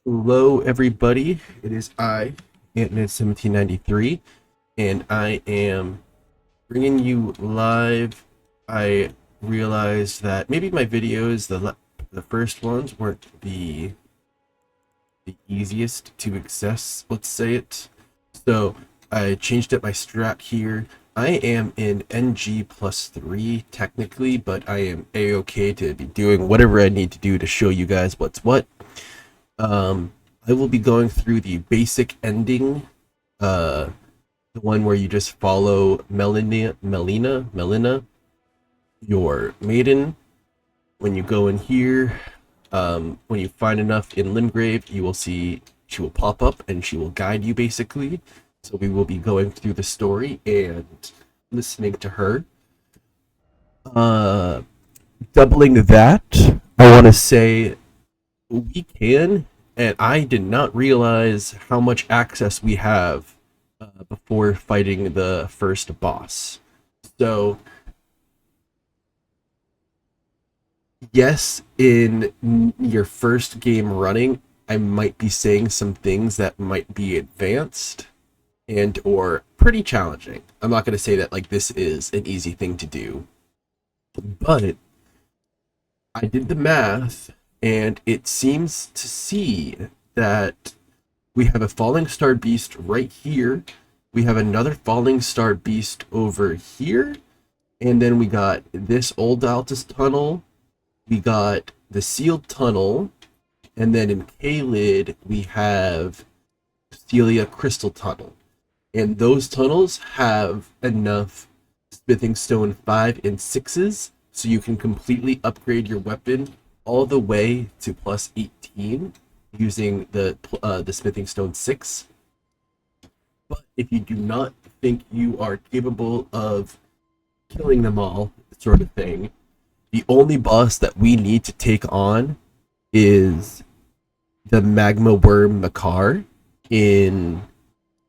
Hello, everybody. It is I, Ant-Man 1793, and I am bringing you live. I realized that maybe my videos, the first ones, weren't the easiest to access. Let's say it. So I changed up my strat here. I am in NG+3 technically, but I am a-okay to be doing whatever I need to do to show you guys what's what. I will be going through the basic ending, the one where you just follow Melina, your maiden. When you go in here, when you find enough in Limgrave, you will see she will pop up and she will guide you basically. So we will be going through the story and listening to her. Uh, Doubling that, I want to say we can, and I did not realize how much access we have before fighting the first boss. So, yes, in your first game running, I might be saying some things that might be advanced and or pretty challenging. I'm not going to say that like this is an easy thing to do, but I did the math and it seems to see that we have a falling star beast right here. We have another falling star beast over here. And then we got this old Altus tunnel. We got the sealed tunnel. And then in K-Lid, we have Celia Crystal Tunnel. And those tunnels have enough Smithing Stone 5 and 6s, so you can completely upgrade your weapon all the way to plus 18 using the Smithing Stone 6. But if you do not think you are capable of killing them all, sort of thing, the only boss that we need to take on is the Magma Worm Makar in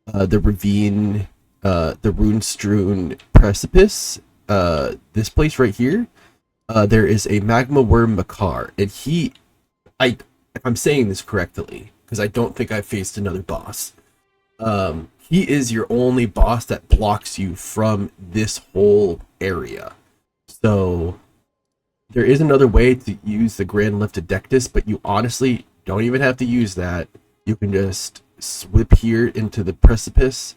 the ravine, the rune-strewn precipice. This place right here, there is a Magma Worm Makar, and if I'm saying this correctly, because I don't think I've faced another boss, he is your only boss that blocks you from this whole area. So there is another way to use the Grand Lift Adectus, but you honestly don't even have to use that. You can just whip here into the precipice,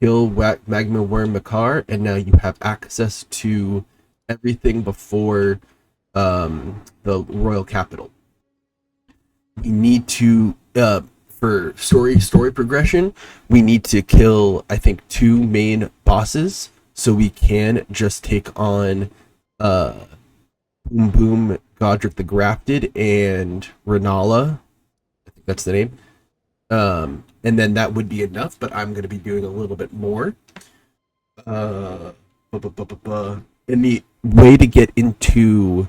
kill Magma Worm Makar, and now you have access to everything before the Royal Capital. We need to, for story progression, we need to kill, I think, 2 main bosses, so we can just take on Boom Boom, Godric the Grafted, and Renala. I think that's the name. And then that would be enough, but I'm going to be doing a little bit more. And the way to get into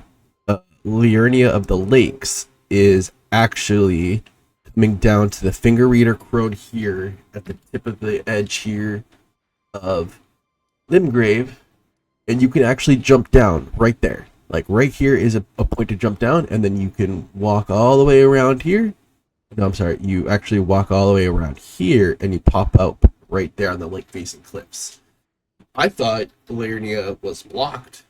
Liurnia of the Lakes is actually coming down to the Finger Reader Crone here at the tip of the edge here of Limgrave, and you can actually jump down right there. Like right here is a point to jump down, and then you can walk all the way around here. No, I'm sorry. You actually walk all the way around here, and you pop up right there on the lake-facing cliffs. I thought Liurnia was blocked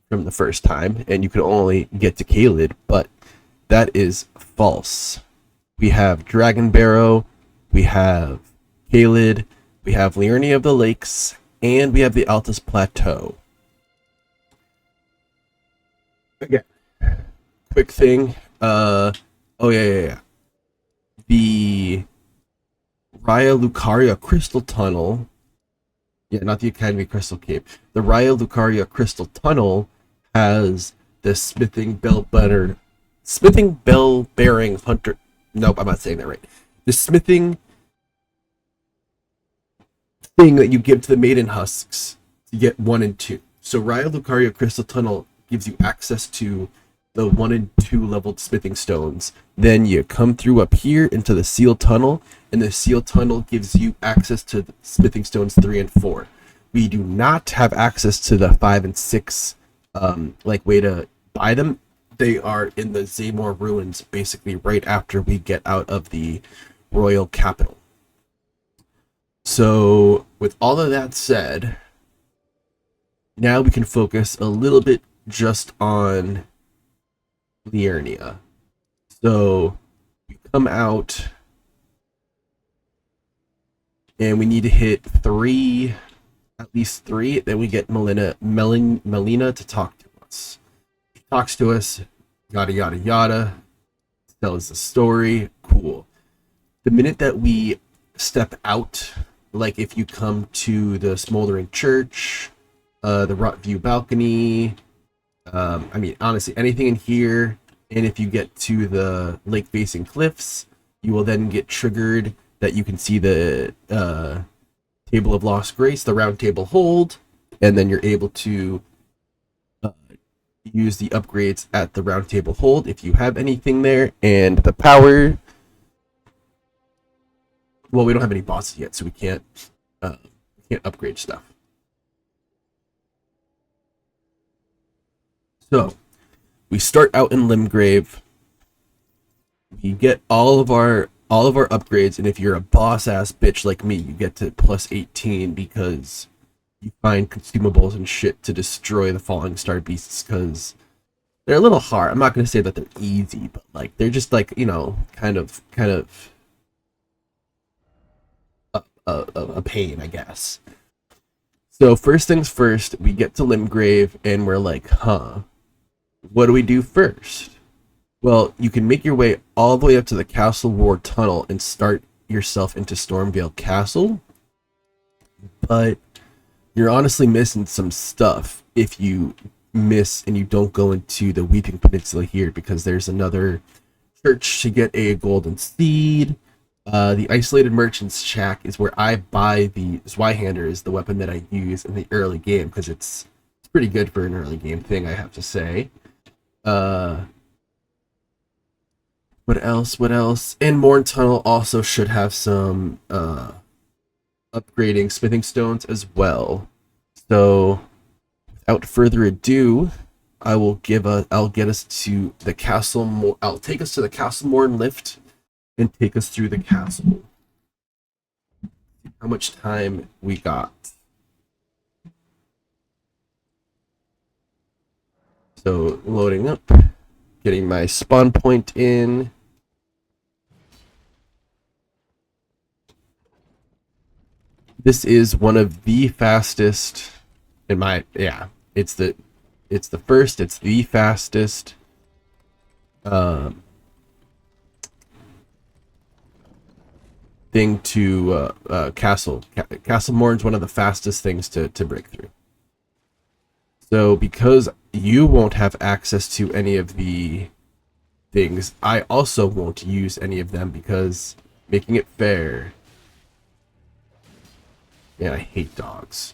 from the first time, and you could only get to K-Lid, but that is false. We have Dragon Barrow, we have K-Lid, we have Liurnia of the Lakes, and we have the Altus Plateau. Again, quick thing. Oh yeah. The Raya Lucaria Crystal Tunnel. Yeah, not the Academy Crystal Cape. The Raya Lucaria Crystal Tunnel has the Smithing Bell Bearing Hunter. Nope, I'm not saying that right. The smithing thing that you give to the Maiden Husks to get 1 and 2. So Raya Lucaria Crystal Tunnel gives you access to the 1 and 2 leveled smithing stones. Then you come through up here into the sealed tunnel, and the sealed tunnel gives you access to the smithing stones 3 and 4. We do not have access to the 5 and 6 like way to buy them. They are in the Zaymor ruins, basically right after we get out of the royal capital. So, with all of that said, now we can focus a little bit just on Liurnia. So, we come out, and we need to hit at least three. Then we get Melina to talk to us. She talks to us, yada yada yada, tells the story. Cool. The minute that we step out, like if you come to the Smoldering Church, the Rot View balcony, I mean, honestly, anything in here, and if you get to the lake facing cliffs, you will then get triggered that you can see the Table of Lost Grace, the Round Table Hold, and then you're able to use the upgrades at the Round Table Hold if you have anything there, and the power. Well, we don't have any bosses yet, so we can't upgrade stuff. So we start out in Limgrave. We get all of our upgrades, and if you're a boss ass bitch like me, you get to plus 18 because you find consumables and shit to destroy the falling star beasts, because they're a little hard. I'm not gonna say that they're easy, but like they're just like, you know, kind of a pain, I guess. So first things first, we get to Limgrave and we're like, what do we do first? Well, you can make your way all the way up to the Castle Ward Tunnel and start yourself into Stormvale Castle, but you're honestly missing some stuff if you miss and you don't go into the Weeping Peninsula here, because there's another church to get a golden seed. The Isolated Merchant's Shack is where I buy the Zweihander, is the weapon that I use in the early game, because it's pretty good for an early game thing, I have to say. What else? And Morne Tunnel also should have some upgrading smithing stones as well. So, without further ado, I'll get us to the castle. I'll take us to the Castle Morne lift and take us through the castle. How much time we got? So, loading up, getting my spawn point in. This is one of the fastest in my, it's the fastest thing to Castle Morne's one of the fastest things to break through. So because you won't have access to any of the things, I also won't use any of them, because making it fair. Yeah, I hate dogs.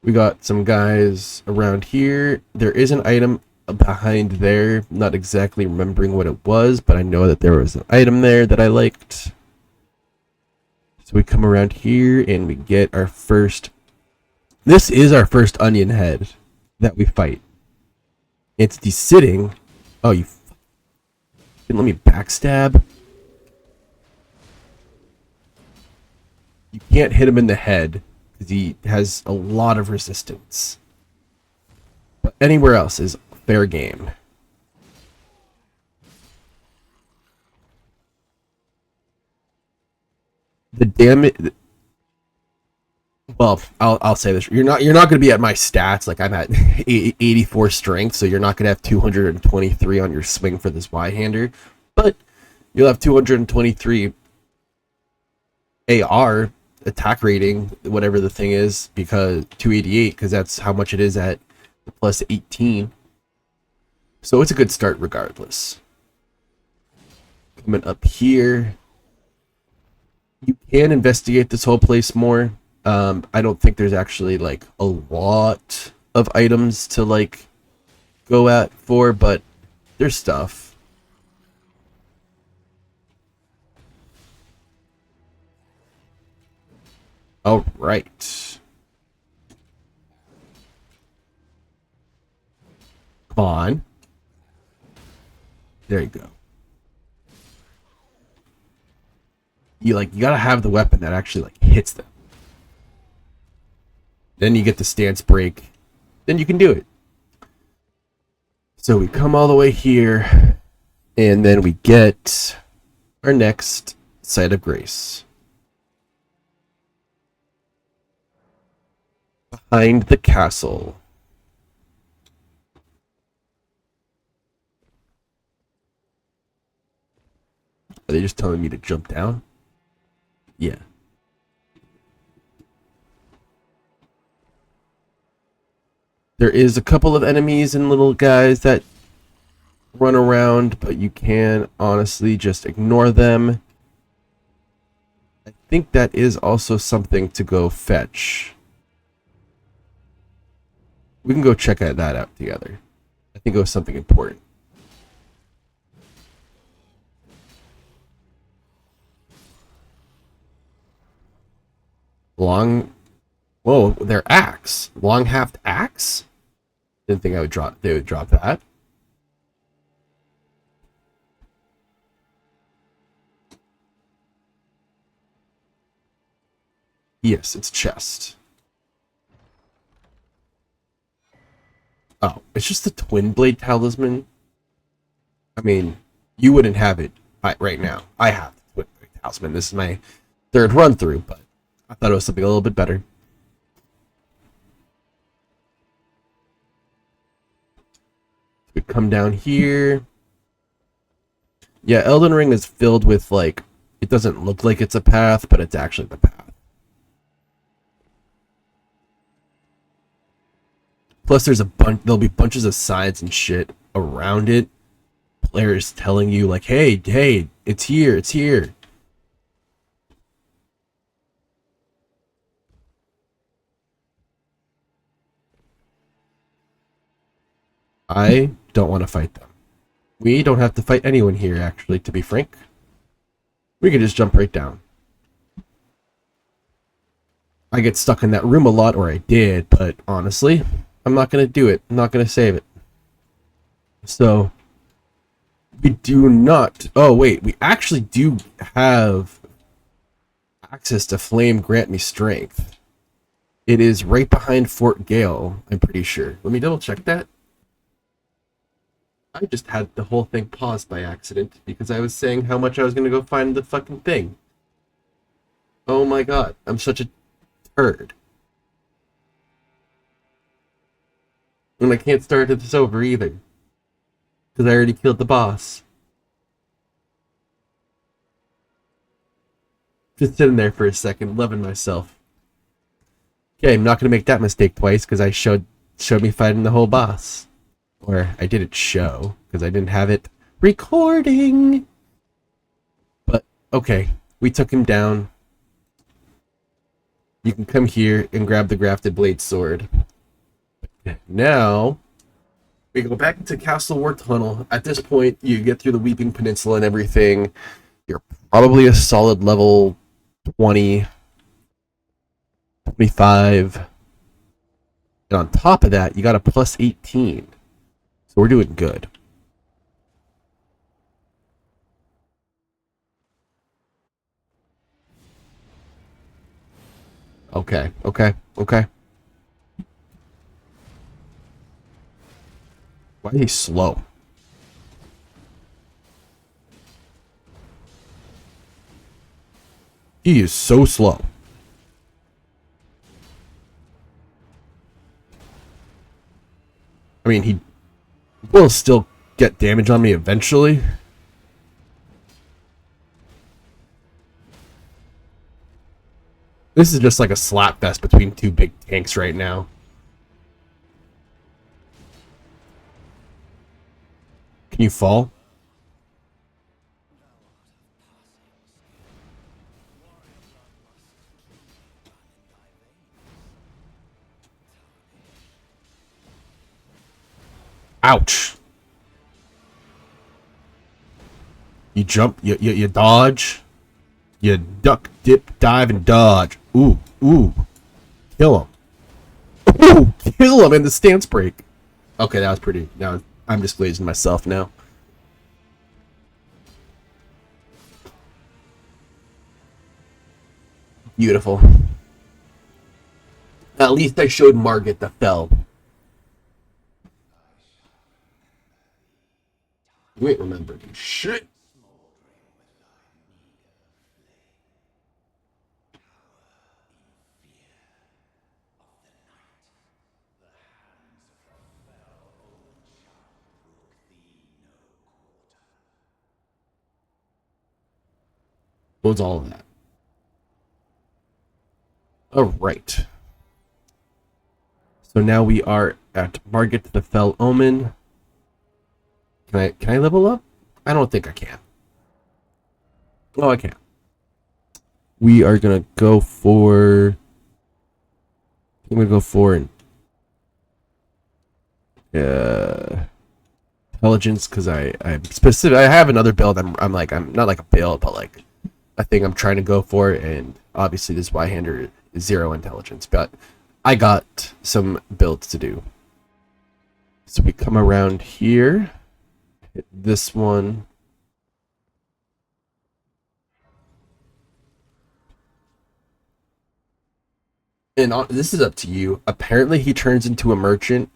We got some guys around here. There is an item behind there. Not exactly remembering what it was, but I know that there was an item there that I liked. So we come around here and we get our first... This is our first onion head that we fight. It's the sitting... Oh, you didn't let me backstab? You can't hit him in the head because he has a lot of resistance. But anywhere else is fair game. The damage... Well, I'll say this: you're not going to be at my stats. Like, I'm at 84 strength, so you're not going to have 223 on your swing for this Y-hander, but you'll have 223 AR attack rating, whatever the thing is, because 288, because that's how much it is at the plus 18. So it's a good start regardless. Coming up here, you can investigate this whole place more. I don't think there's actually like a lot of items to like go at for, but there's stuff. All right. spawn. There you go. You gotta have the weapon that actually like hits them. Then you get the stance break. Then you can do it. So we come all the way here, and then we get our next site of grace. Behind the castle. Are they just telling me to jump down? Yeah. There is a couple of enemies and little guys that run around, but you can honestly just ignore them. I think that is also something to go fetch. We can go check that out together. I think it was something important. Whoa, their axe. Long-haft axe? Didn't think they would drop that. Yes, it's chest. Oh, it's just the twin blade talisman. I mean, you wouldn't have it right now. I have the twin blade talisman. This is my third run through, but I thought it was something a little bit better. We come down here. Yeah, Elden Ring is filled with like, it doesn't look like it's a path, but it's actually the path. Plus, there'll be bunches of signs and shit around it. Players telling you like, hey, it's here, it's here. I don't want to fight them. We don't have to fight anyone here, actually, to be frank. We can just jump right down. I get stuck in that room a lot, or I did, but honestly, I'm not going to do it. I'm not going to save it. So, we do not... Oh, wait. We actually do have access to Flame Grant Me Strength. It is right behind Fort Gale, I'm pretty sure. Let me double check that. I just had the whole thing paused by accident because I was saying how much I was going to go find the fucking thing. Oh my god. I'm such a turd. And I can't start this over either. Because I already killed the boss. Just sitting there for a second, loving myself. Okay, I'm not going to make that mistake twice because I showed me fighting the whole boss. Or I didn't show because I didn't have it recording. But, okay, we took him down. You can come here and grab the Grafted Blade Sword. Now, we go back to Castle War Tunnel. At this point, you get through the Weeping Peninsula and everything. You're probably a solid level 20, 25. And on top of that, you got a plus 18. So we're doing good. Okay. Why is he slow? He is so slow. I mean, he will still get damage on me eventually. This is just like a slap fest between two big tanks right now. Can you fall? Ouch. You jump, you dodge. You duck, dip, dive, and dodge. Ooh. Kill him. Ooh, kill him in the stance break. Okay, that was pretty. Now I'm just glazing myself now. Beautiful. At least I showed Margit the fell. You ain't remembered shit. What was all of that? All right. So now we are at Margit the Fell Omen. Can I level up? I don't think I can. Oh, I can. We are gonna go for. I'm gonna go for uh, intelligence because I'm specific. I have another build. I'm not like a build, but like a thing I'm trying to go for, and obviously this Y-hander is 0 intelligence, but I got some builds to do. So we come around here, hit this one. And this is up to you. Apparently he turns into a merchant.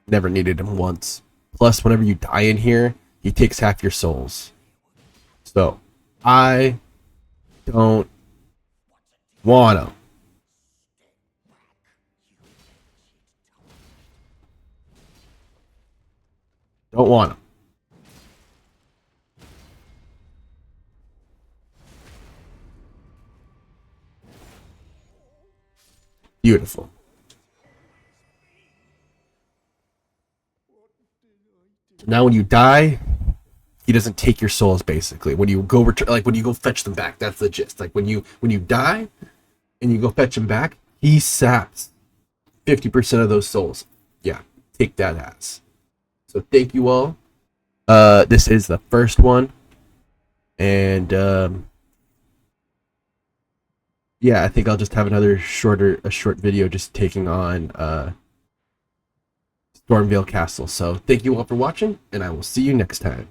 Never needed him once. Plus, whenever you die in here, he takes half your souls. So, I don't want him. Don't want him. Beautiful. Now when you die, he doesn't take your souls basically. When you go return, like when you go fetch them back, that's the gist. Like when you die and you go fetch them back, he saps 50% of those souls. Yeah, take that as. So thank you all. This is the first one, and yeah, I think I'll just have a short video just taking on Stormvale Castle. So thank you all for watching, and I will see you next time.